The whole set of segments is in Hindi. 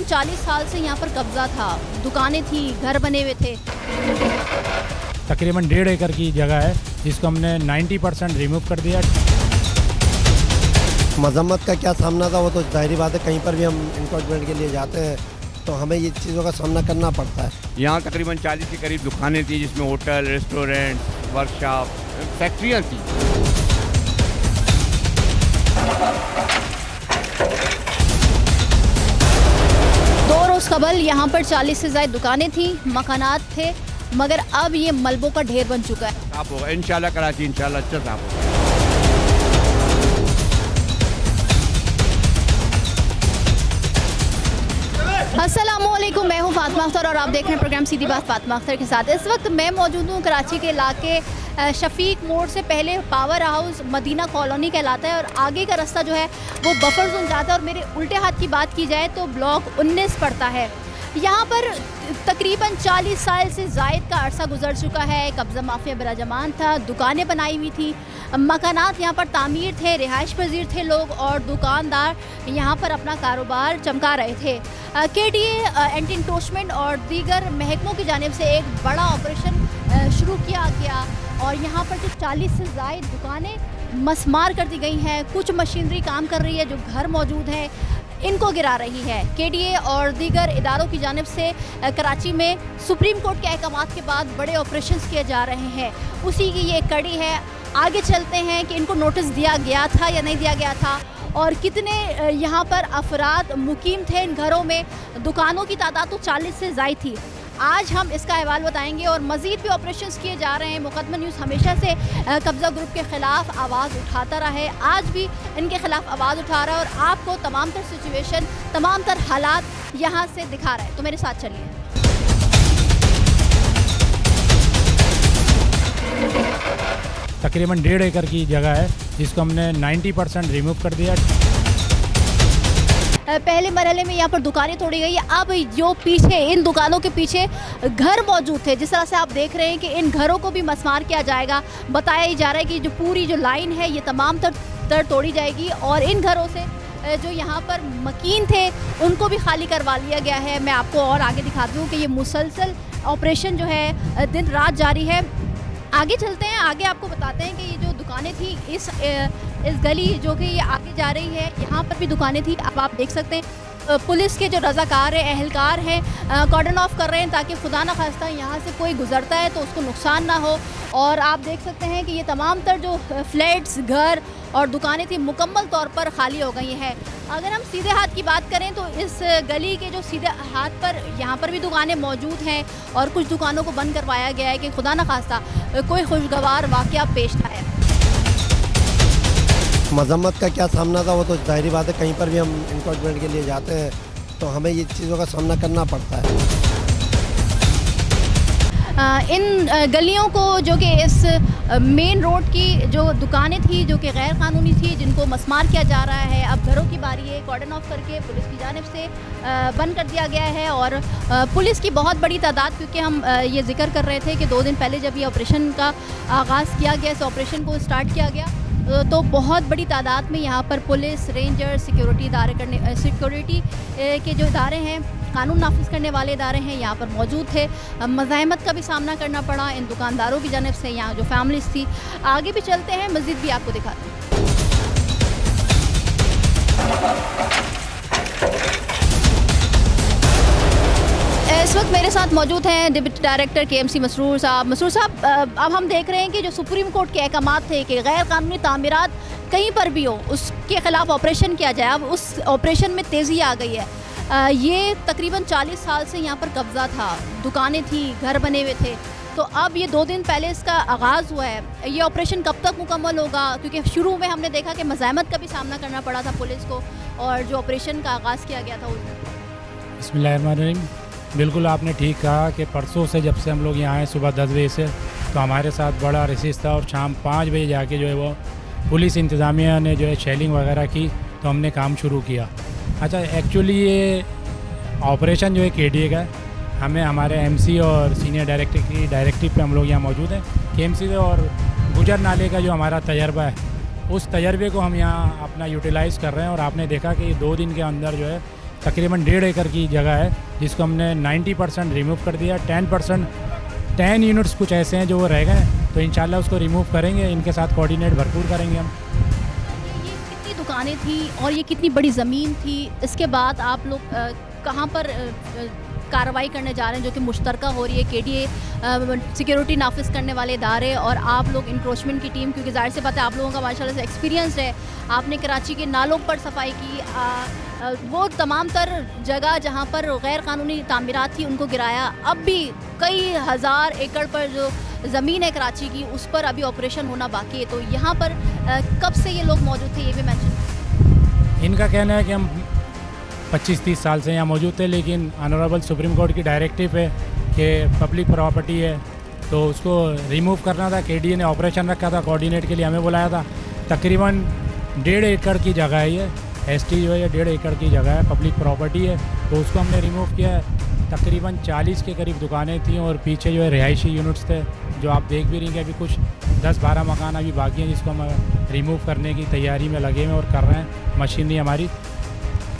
40 साल से यहाँ पर कब्जा था, दुकानें थी, घर बने हुए थे। तकरीबन 1.5 एकड़ की जगह है जिसको हमने 90% रिमूव कर दिया। मजम्मत का क्या सामना था वो तो जाहिर बात है, कहीं पर भी हम इंक्रोचमेंट के लिए जाते हैं तो हमें ये चीज़ों का सामना करना पड़ता है। यहाँ तकरीबन 40 के करीब दुकानें थी जिसमें होटल, रेस्टोरेंट, वर्कशॉप, फैक्ट्रियाँ थी। दो रोज़ कबल यहाँ पर 40 से ज़्यादा दुकानें थी, मकानात थे, मगर अब ये मलबों का ढेर बन चुका है। साफ होगा इंशाल्लाह, कराची इंशाल्लाह अच्छा साफ होगा। अस्सलामुअलैकुम, मैं हूँ फातिमा अख्तर और आप देख रहे हैं प्रोग्राम सीधी बात फातिमा अख्तर के साथ। इस वक्त मैं मौजूद हूँ कराची के इलाके शफीक मोड़ से पहले पावर हाउस मदीना कॉलोनी कहलाता है और आगे का रास्ता जो है वो बफर जोन जाता है और मेरे उल्टे हाथ की बात की जाए तो ब्लॉक 19 पड़ता है। यहाँ पर तकरीबन 40 साल से ज़ायद का अरसा गुजर चुका है। कब्ज़ा माफिया बिराजमान था, दुकानें बनाई हुई थी, मकानात यहाँ पर तामीर थे, रिहाइश पजीर थे लोग और दुकानदार यहाँ पर अपना कारोबार चमका रहे थे। KDA एंटी इंक्रोचमेंट और दीगर महकमों की जानिब से एक बड़ा ऑपरेशन शुरू किया गया और यहाँ पर जो 40 से ज़ायद दुकानें मसमार कर दी गई हैं। कुछ मशीनरी काम कर रही है, जो घर मौजूद है इनको गिरा रही है। KDA और दीगर इदारों की जानिब से कराची में सुप्रीम कोर्ट के अहकामात के बाद बड़े ऑपरेशंस किए जा रहे हैं, उसी की ये कड़ी है। आगे चलते हैं कि इनको नोटिस दिया गया था या नहीं दिया गया था और कितने यहाँ पर अफराद मुकीम थे इन घरों में। दुकानों की तादाद तो 40 से ज़ायद थी। आज हम इसका अहवाल बताएंगे और मज़ीद भी ऑपरेशंस किए जा रहे हैं। मुकदमा न्यूज़ हमेशा से कब्ज़ा ग्रुप के ख़िलाफ़ आवाज़ उठाता रहा है, आज भी इनके ख़िलाफ़ आवाज़ उठा रहा है और आपको तमाम तर सिचुएशन, तमाम तर हालात यहाँ से दिखा रहा है। तो मेरे साथ चलिए। तकरीबन 1.5 एकड़ की जगह है जिसको हमने 90% रिमूव कर दिया। पहले मरहले में यहाँ पर दुकानें तोड़ी गई। अब जो पीछे इन दुकानों के पीछे घर मौजूद थे, जिस तरह से आप देख रहे हैं कि इन घरों को भी मसमार किया जाएगा। बताया ही जा रहा है कि जो पूरी जो लाइन है ये तमाम तर तोड़ी जाएगी और इन घरों से जो यहाँ पर मकीन थे उनको भी खाली करवा लिया गया है। मैं आपको और आगे दिखाती हूँ कि ये मुसलसल ऑपरेशन जो है दिन रात जारी है। आगे चलते हैं, आगे आपको बताते हैं कि ये जो दुकानें थी इस गली जो कि ये आगे जा रही है, यहाँ पर भी दुकानें थी। अब आप देख सकते हैं पुलिस के जो रज़ाकार हैं, अहलकार हैं, कॉर्डन ऑफ कर रहे हैं ताकि खुदा न खास्ता यहाँ से कोई गुजरता है तो उसको नुकसान ना हो। और आप देख सकते हैं कि ये तमाम तर जो फ्लैट्स, घर और दुकानें थी मुकम्मल तौर पर खाली हो गई हैं। अगर हम सीधे हाथ की बात करें तो इस गली के जो सीधे हाथ पर यहाँ पर भी दुकानें मौजूद हैं और कुछ दुकानों को बंद करवाया गया है कि खुदा न खास्ता कोई खुशगवार वाक़या पेश आए। मजम्मत का क्या सामना था वो तो जाहिर बात है, कहीं पर भी हम इंक्रोचमेंट के लिए जाते हैं तो हमें ये चीज़ों का सामना करना पड़ता है। इन गलियों को जो कि इस मेन रोड की जो दुकानें थी जो कि गैर कानूनी थी, जिनको मसमार किया जा रहा है, अब घरों की बारी है। कॉर्डन ऑफ करके पुलिस की जानिब से बंद कर दिया गया है और पुलिस की बहुत बड़ी तादाद, क्योंकि हम ये जिक्र कर रहे थे कि 2 दिन पहले जब ये ऑपरेशन का आगाज़ किया गया, इस ऑपरेशन को स्टार्ट किया गया तो बहुत बड़ी तादाद में यहाँ पर पुलिस, रेंजर, सिक्योरिटी के जो इदारे हैं, कानून नाफिज करने वाले इदारे हैं, यहाँ पर मौजूद थे। मज़ाहमत का भी सामना करना पड़ा इन दुकानदारों की जानिब से, यहाँ जो फैमिलीज़ थी। आगे भी चलते हैं, मज़ीद भी आपको दिखाते हैं। इस वक्त मेरे साथ मौजूद हैं डिप्टी डायरेक्टर KMC मसरूर साहब। मसरूर साहब, अब हम देख रहे हैं कि जो सुप्रीम कोर्ट के अहकामात थे कि गैर कानूनी तामीरात कहीं पर भी हो उसके ख़िलाफ़ ऑपरेशन किया जाए, अब उस ऑपरेशन में तेज़ी आ गई है। ये तकरीबन 40 साल से यहाँ पर कब्ज़ा था, दुकानें थी, घर बने हुए थे, तो अब ये 2 दिन पहले इसका आगाज़ हुआ है। ये ऑपरेशन कब तक मुकम्मल होगा? क्योंकि शुरू में हमने देखा कि मज़ाहमत का भी सामना करना पड़ा था पुलिस को और जो ऑपरेशन का आगाज़ किया गया था उस दिन। बिस्मिल्लाहिर्रहमानिर्रहीम। बिल्कुल आपने ठीक कहा कि परसों से जब से हम लोग यहाँ आए सुबह 10 बजे से, तो हमारे साथ बड़ा रसीस था और शाम 5 बजे जाके जो है वो पुलिस इंतज़ामिया ने जो है शेलिंग वगैरह की तो हमने काम शुरू किया। अच्छा, एक्चुअली ये ऑपरेशन जो है KDA का है, हमें हमारे MC और सीनियर डायरेक्टर की डायरेक्टिव पे हम लोग यहाँ मौजूद हैं KMC से, और गुजर नाले का जो हमारा तजर्बा है उस तजर्बे को हम यहाँ अपना यूटिलाइज़ कर रहे हैं। और आपने देखा कि 2 दिन के अंदर जो है तकरीबन 1.5 एकड़ की जगह है, जिसको हमने 90% रिमूव कर दिया। 10 यूनिट्स कुछ ऐसे हैं जो वो रह गए, तो इंशाल्लाह उसको रिमूव करेंगे। इनके साथ कोऑर्डिनेट भरपूर करेंगे हम। ये कितनी दुकानें थी और ये कितनी बड़ी ज़मीन थी? इसके बाद आप लोग कहाँ पर कार्रवाई करने जा रहे हैं, जो कि मुश्तरका हो रही है KDA सिक्योरिटी नाफिज करने वाले इदारे और आप लोग इंक्रोचमेंट की टीम? क्योंकि जाहिर सी बात है आप लोगों का माशाल्लाह से एक्सपीरियंस है, आपने कराची के नालों पर सफाई की, वो तमाम तर जगह जहाँ पर गैर कानूनी तामीरात थी उनको गिराया। अब भी कई हज़ार एकड़ पर जो ज़मीन है कराची की, उस पर अभी ऑपरेशन होना बाकी है। तो यहाँ पर कब से ये लोग मौजूद थे, ये भी मैंशन? इनका कहना है कि हम 25-30 साल से यहाँ मौजूद थे, लेकिन ऑनरेबल सुप्रीम कोर्ट की डायरेक्टिव है कि पब्लिक प्रॉपर्टी है, तो उसको रिमूव करना था। KDA ने ऑपरेशन रखा था, कोऑर्डिनेट के लिए हमें बुलाया था। तकरीबन 1.5 एकड़ की जगह है ये, ST जो है ये 1.5 एकड़ की जगह है, पब्लिक प्रॉपर्टी है, तो उसको हमने रिमूव किया है। तकरीबन 40 के करीब दुकानें थी और पीछे जो है रिहायशी यूनिट्स थे, जो आप देख भी रही हैं कि अभी कुछ 10-12 मकान अभी बाकी हैं, जिसको हम रिमूव करने की तैयारी में लगे हुए और कर रहे हैं, मशीनरी हमारी।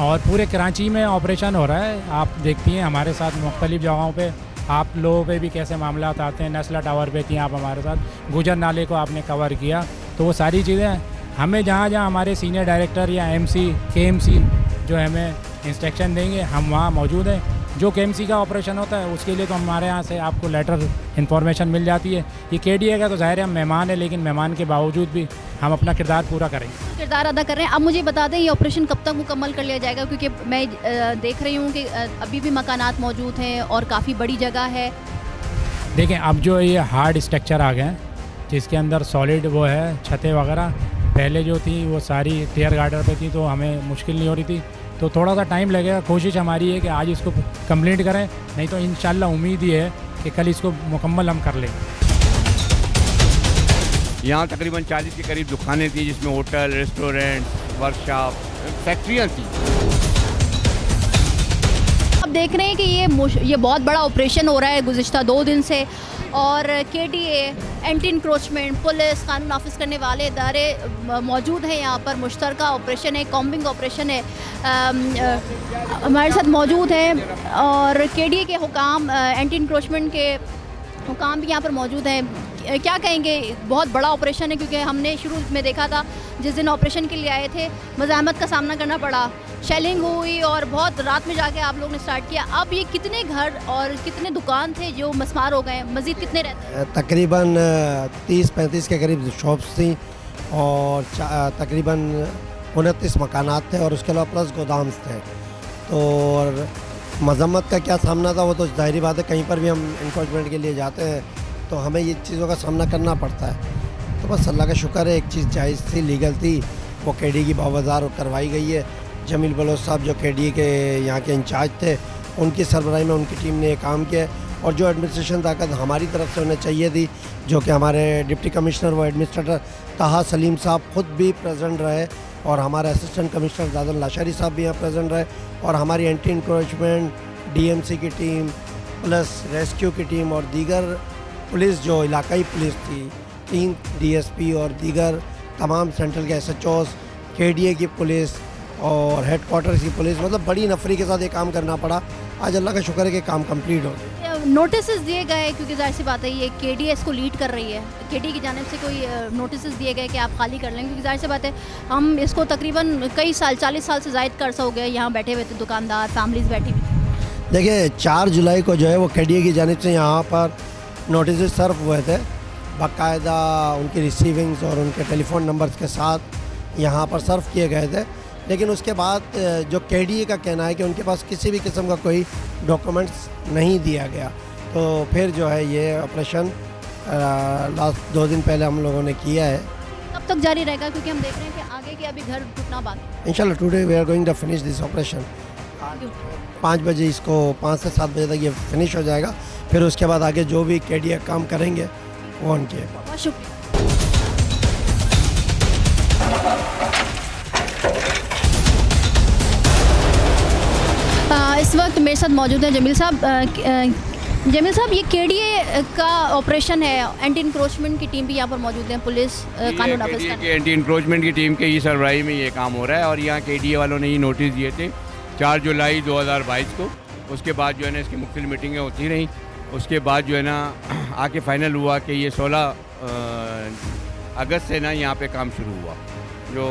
और पूरे कराची में ऑपरेशन हो रहा है। आप देखती हैं हमारे साथ मुख्तलिफ़ जगहों पे, आप लोगों पे भी कैसे मामला आते हैं। नस्ला टावर पे थी आप हमारे साथ, गुजर नाले को आपने कवर किया, तो वो सारी चीज़ें हमें जहाँ जहाँ हमारे सीनियर डायरेक्टर या MC KMC जो हमें इंस्ट्रक्शन देंगे, हम वहाँ मौजूद हैं। जो KMC का ऑपरेशन होता है उसके लिए तो हमारे यहाँ से आपको लेटर इन्फॉर्मेशन मिल जाती है। ये KDA का तो ज़ाहिर है हम मेहमान है, लेकिन मेहमान के बावजूद भी हम अपना किरदार पूरा करेंगे, किरदार अदा कर रहे हैं। अब मुझे बता दें ये ऑपरेशन कब तक मुकम्मल कर लिया जाएगा? क्योंकि मैं देख रही हूँ कि अभी भी मकानात मौजूद हैं और काफ़ी बड़ी जगह है। देखें अब जो ये हार्ड स्ट्रक्चर आ गए हैं, जिसके अंदर सॉलिड वो है, छतें वगैरह पहले जो थी वो सारी टियर गार्डर पे थी, तो हमें मुश्किल नहीं हो रही थी, तो थोड़ा सा टाइम लगेगा। कोशिश हमारी है कि आज इसको कंप्लीट करें, नहीं तो इंशाल्लाह उम्मीद ही है कि कल इसको मुकम्मल हम कर लेंगे। यहाँ तकरीबन 40 के करीब दुकानें थी, जिसमें होटल, रेस्टोरेंट, वर्कशॉप, फैक्ट्रियाँ थी। अब देख रहे हैं कि ये बहुत बड़ा ऑपरेशन हो रहा है गुज़िश्ता 2 दिन से, और KDA, एंटी इंक्रोचमेंट, पुलिस, कानून नाफिज करने वाले इदारे मौजूद हैं यहाँ पर। मुश्तरका ऑपरेशन है, कॉम्बिंग ऑपरेशन है, हमारे साथ मौजूद हैं, और KDA के हुकाम, एंटी इंक्रोचमेंट के हुकाम भी यहाँ पर मौजूद हैं। क्या कहेंगे, बहुत बड़ा ऑपरेशन है, क्योंकि हमने शुरू में देखा था जिस दिन ऑपरेशन के लिए आए थे मज़ाहमत का सामना करना पड़ा, शेलिंग हुई और बहुत रात में जाके आप लोगों ने स्टार्ट किया। अब ये कितने घर और कितने दुकान थे जो मस्मार हो गए, मज़ीद कितने रहते हैं? तकरीबन 30-35 के करीब शॉप्स थी और तकरीबन 29 मकानात थे, और उसके अलावा प्लस गोदाम्स थे। तो और मज़म्मत का क्या सामना था, वो तो ज़ाहिरी बात है, कहीं पर भी हम इंक्रोचमेंट के लिए जाते हैं तो हमें ये चीज़ों का सामना करना पड़ता है। तो बस अल्लाह का शुक्र है, एक चीज़ जायज़ थी, लीगल थी, वो KDA की बावज़ार करवाई गई है। जमील बलोच साहब जो KDA के यहाँ के इंचार्ज थे, उनकी सरबराही में उनकी टीम ने ये काम किया, और जो एडमिनिस्ट्रेशन ताकत हमारी तरफ से उन्हें चाहिए थी, जो कि हमारे डिप्टी कमिश्नर व एडमिनिस्ट्रेटर ताहा सलीम साहब खुद भी प्रेजेंट रहे, और हमारे असिस्टेंट कमिश्नर दादन लाशारी साहब भी यहाँ प्रेजेंट रहे, और हमारी एंटी इंक्रोचमेंट DMC की टीम प्लस रेस्क्यू की टीम और दीगर पुलिस जो इलाकाई पुलिस थी, 3 DSP और दीगर तमाम सेंट्रल के SHOs, KDA की पुलिस और हेडक्वार्टर्स की पुलिस, मतलब बड़ी नफरी के साथ ये काम करना पड़ा। आज अल्लाह का शुक्र है कि काम कंप्लीट हो गया। नोटिस दिए गए, क्योंकि जाहिर सी बात है ये KDA इसको लीड कर रही है, KDA की जानिब से कोई नोटिस दिए गए कि आप खाली कर लें? क्योंकि जाहिर सी बात है हम इसको तकरीबन कई साल, 40 साल से ज़ायद का अर्सा हो गया यहाँ बैठे हुए थे, दुकानदार फैमिलीज़ बैठी हुई। देखिए 4 जुलाई को जो है वो KDA की जानिब से यहाँ पर नोटिस सर्व हुए थे, बाकायदा उनकी रिसीविंग्स और उनके टेलीफोन नंबर्स के साथ यहाँ पर सर्व किए गए थे। लेकिन उसके बाद जो KDA का कहना है कि उनके पास किसी भी किस्म का कोई डॉक्यूमेंट्स नहीं दिया गया, तो फिर जो है ये ऑपरेशन लास्ट 2 दिन पहले हम लोगों ने किया है। कब तक जारी रहेगा? क्योंकि हम देख रहे हैं कि आगे के अभी घर टूटना बाकी। इंशाल्लाह today we are going to finish this operation. 5 बजे इसको 5 से 7 बजे तक ये फिनिश हो जाएगा, फिर उसके बाद आगे जो भी KDA काम करेंगे वो उनके। बहुत शुक्रिया। इस वक्त मेरे साथ मौजूद हैं जमील साहब। जमील साहब, ये KDA का ऑपरेशन है, एंटी इंक्रोचमेंट की टीम भी यहाँ पर मौजूद है, पुलिस कानून नाफिज करने एंटी इंक्रोचमेंट की टीम के ही सरबराही में ये काम हो रहा है, और यहाँ KDA वालों ने ही नोटिस दिए थे 4 जुलाई 2022 को। उसके बाद जो है ना इसकी मुख्तलिफ मीटिंगें होती रहीं। उसके बाद जो है ना आके फाइनल हुआ कि ये 16 अगस्त से ना यहाँ पे काम शुरू हुआ। जो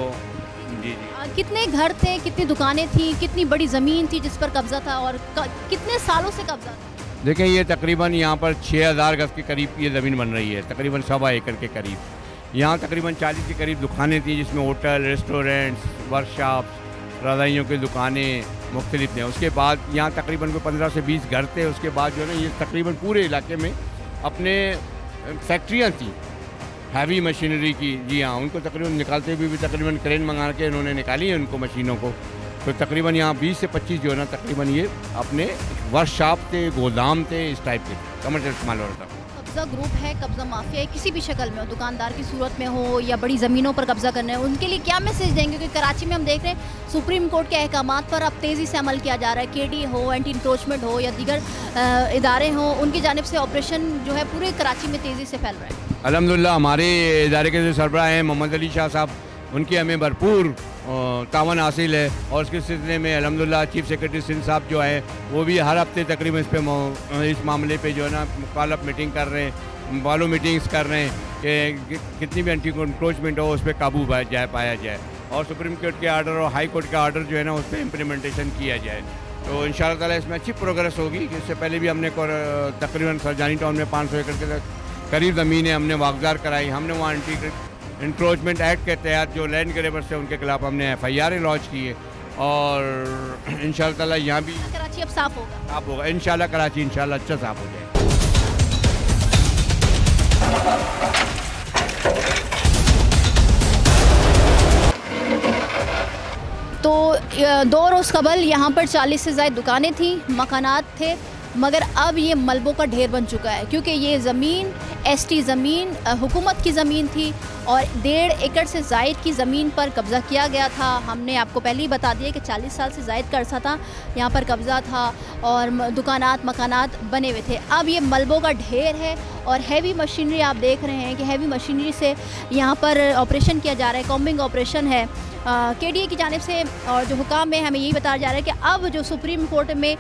जी कितने घर थे, कितनी दुकानें थी, कितनी बड़ी ज़मीन थी जिस पर कब्ज़ा था और कितने सालों से कब्ज़ा था? देखिए ये तकरीबन यहाँ पर 6000 गज के करीब ये ज़मीन बन रही है, तकरीबन 1.25 एकड़ के करीब। यहाँ तकरीबन 40 के करीब दुकानें थी जिसमें होटल, रेस्टोरेंट्स, वर्कशॉप, रज़ाइयों की दुकानें मुख्तलिफ थे। उसके बाद यहाँ तकरीबन कोई 15 से 20 घर थे। उसके बाद जो है ना ये तकरीबन पूरे इलाके में अपने फैक्ट्रियाँ थी हैवी मशीनरी की। जी हाँ, उनको तकरीबन निकालते हुए भी तकरीबन क्रेन मंगा के इन्होंने निकाली है उनको मशीनों को। तो तकरीबन यहाँ 20 से 25 जो है ना तकरीबन ये अपने वर्कशॉप थे, गोदाम थे, इस टाइप के कमर्शियल इस्तेमाल हो रहा था। कब्ज़ा ग्रुप है, कब्ज़ा माफिया है, किसी भी शक्ल में हो, दुकानदार की सूरत में हो या बड़ी ज़मीनों पर कब्ज़ा करना है, उनके लिए क्या मैसेज देंगे? क्योंकि कराची में हम देख रहे हैं सुप्रीम कोर्ट के अहकामात पर अब तेज़ी से अमल किया जा रहा है। केडी हो, एंटी इंक्रोचमेंट हो या दीगर इदारे हों, उनकी जानिब से ऑपरेशन जो है पूरे कराची में तेज़ी से फैल रहा है। अल्हम्दुलिल्लाह हमारे इदारे के जो सरबराह हैं मोहम्मद अली शाह साहब, उनकी हमें भरपूर तावन हासिल है। और इसके सिलसिले में अल्हम्दुलिल्लाह चीफ सेक्रेटरी सिंध साहब जो है वो भी हर हफ्ते तकरीबन इस मामले पे जो है ना मुखालफ मीटिंग कर रहे हैं, फॉलो मीटिंग्स कर रहे हैं कि कितनी भी एंटी इंक्रोचमेंट हो उस पर काबू पाया जाए और सुप्रीम कोर्ट के आर्डर और हाई कोर्ट के आर्डर जो है ना उस पर इम्प्लीमेंटेशन किया जाए। तो इंशाअल्लाह ताला इसमें अच्छी प्रोग्रेस होगी। इससे पहले भी हमने तकरीबन सरजानी टाउन में 500 एकड़ के करीब ज़मीनें हमने वागजार कराई। हमने वहाँ एंटी इंक्रोचमेंट एक्ट के तहत जो लैंड ग्रेबर्स थे उनके खिलाफ हमने FIR लॉन्च की है और इंशाअल्लाह ताला यहाँ भी कराची अब साफ़ होगा। इंशाअल्लाह कराची इंशाअल्लाह अच्छा साफ़ हो जाए। तो 2 रोज़ कबल यहाँ पर 40 से ज़ायद दुकानें थी, मकानात थे, मगर अब ये मलबों का ढेर बन चुका है क्योंकि ये ज़मीन ST ज़मीन हुकूमत की ज़मीन थी और 1.5 एकड़ से ज़ायद की ज़मीन पर कब्ज़ा किया गया था। हमने आपको पहले ही बता दिया कि 40 साल से ज़ायद का अरसा था यहाँ पर कब्ज़ा था और दुकानात मकानात बने हुए थे। अब ये मलबों का ढेर है और हैवी मशीनरी आप देख रहे हैं कि हैवी मशीनरी से यहाँ पर ऑपरेशन किया जा रहा है, कॉम्बिंग ऑपरेशन है। KDA की जानिब से और जो हुकाम में हमें यही बताया जा रहा है कि अब जो सुप्रीम कोर्ट में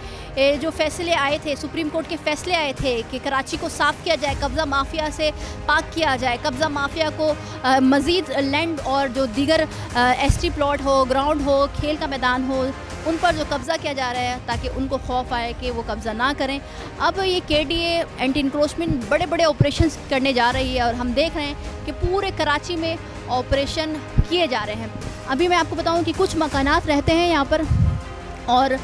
जो फैसले आए थे, सुप्रीम कोर्ट के फैसले आए थे कि कराची को साफ़ किया जाए, कब्ज़ा माफिया से पाक किया जाए, कब्ज़ा माफिया को मज़ीद लैंड और जो दीगर ST प्लॉट हो, ग्राउंड हो, खेल का मैदान हो, उन पर जो कब्ज़ा किया जा रहा है ताकि उनको खौफ आए कि वो कब्ज़ा ना करें। अब ये KDA एंटी इंक्रोचमेंट बड़े बड़े ऑपरेशन करने जा रही है और हम देख रहे हैं कि पूरे कराची में ऑपरेशन किए जा रहे हैं। अभी मैं आपको बताऊं कि कुछ मकानात रहते हैं यहाँ पर और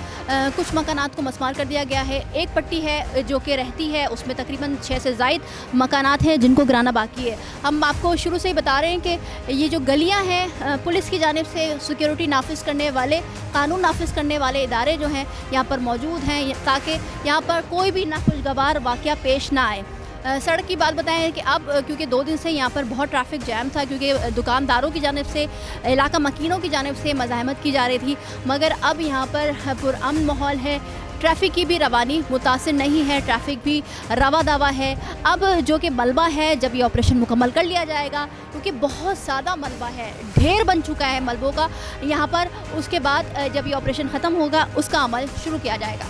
कुछ मकानात को मस्मार कर दिया गया है। एक पट्टी है जो कि रहती है, उसमें तकरीबन 6 से ज़ायद मकानात हैं जिनको गिराना बाकी है। हम आपको शुरू से ही बता रहे हैं कि ये जो गलियां हैं पुलिस की जानिब से सिक्योरिटी नाफिज करने वाले, कानून नाफिज करने वाले इदारे जो हैं यहाँ पर मौजूद हैं ताकि यहाँ पर कोई भी नाखुशगवार वाक़या पेश ना आए। सड़क की बात बताएं कि अब क्योंकि 2 दिन से यहाँ पर बहुत ट्रैफिक जैम था क्योंकि दुकानदारों की जानिब से, इलाका मकीनों की जानिब से मज़ाहमत की जा रही थी, मगर अब यहाँ पर पुरअमन माहौल है, ट्रैफिक की भी रवानी मुतासिर नहीं है, ट्रैफिक भी रवा दावा है। अब जो कि मलबा है जब ये ऑपरेशन मुकम्मल कर लिया जाएगा क्योंकि बहुत ज़्यादा मलबा है, ढेर बन चुका है मलबों का यहाँ पर, उसके बाद जब ये ऑपरेशन ख़त्म होगा उसका अमल शुरू किया जाएगा।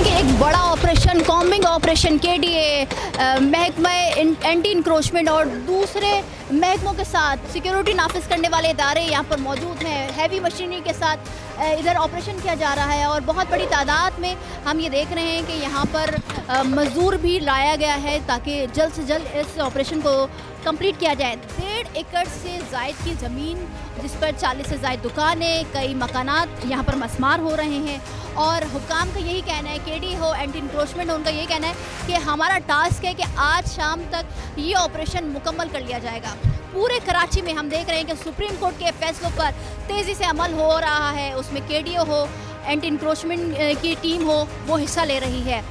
एक बड़ा ऑपरेशन, कॉम्बिंग ऑपरेशन KDA महकमा एंटी इंक्रोचमेंट और दूसरे महकमों के साथ सिक्योरिटी नाफिज करने वाले इदारे यहाँ पर मौजूद हैं। हैवी मशीनरी के साथ इधर ऑपरेशन किया जा रहा है और बहुत बड़ी तादाद में हम ये देख रहे हैं कि यहाँ पर मज़दूर भी लाया गया है ताकि जल्द से जल्द इस ऑपरेशन को कंप्लीट किया जाए। 1.5 एकड़ से ज़ायद की ज़मीन जिस पर 40 से ज़ायद दुकानें, कई मकानात यहाँ पर मस्मार हो रहे हैं और हुकाम का यही कहना है, KD हो, एंटी इंक्रोचमेंट हो, उनका यही कहना है कि हमारा टास्क है कि आज शाम तक ये ऑपरेशन मुकम्मल कर लिया जाएगा। पूरे कराची में हम देख रहे हैं कि सुप्रीम कोर्ट के फैसलों पर तेज़ी से अमल हो रहा है, उसमें KDO हो, एंटी इंक्रोचमेंट की टीम हो, वो हिस्सा ले रही है।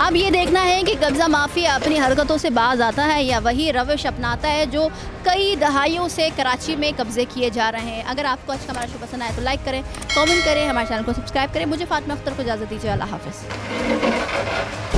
अब ये देखना है कि कब्ज़ा माफिया अपनी हरकतों से बाज आता है या वही रविश अपनाता है जो कई दहाइयों से कराची में कब्ज़े किए जा रहे हैं। अगर आपको आज का हमारा शो पसंद आए तो लाइक करें, कमेंट करें, हमारे चैनल को सब्सक्राइब करें। मुझे फातिमा अख्तर को इजाज़त दीजिए। अल्लाह हाफ़िज़।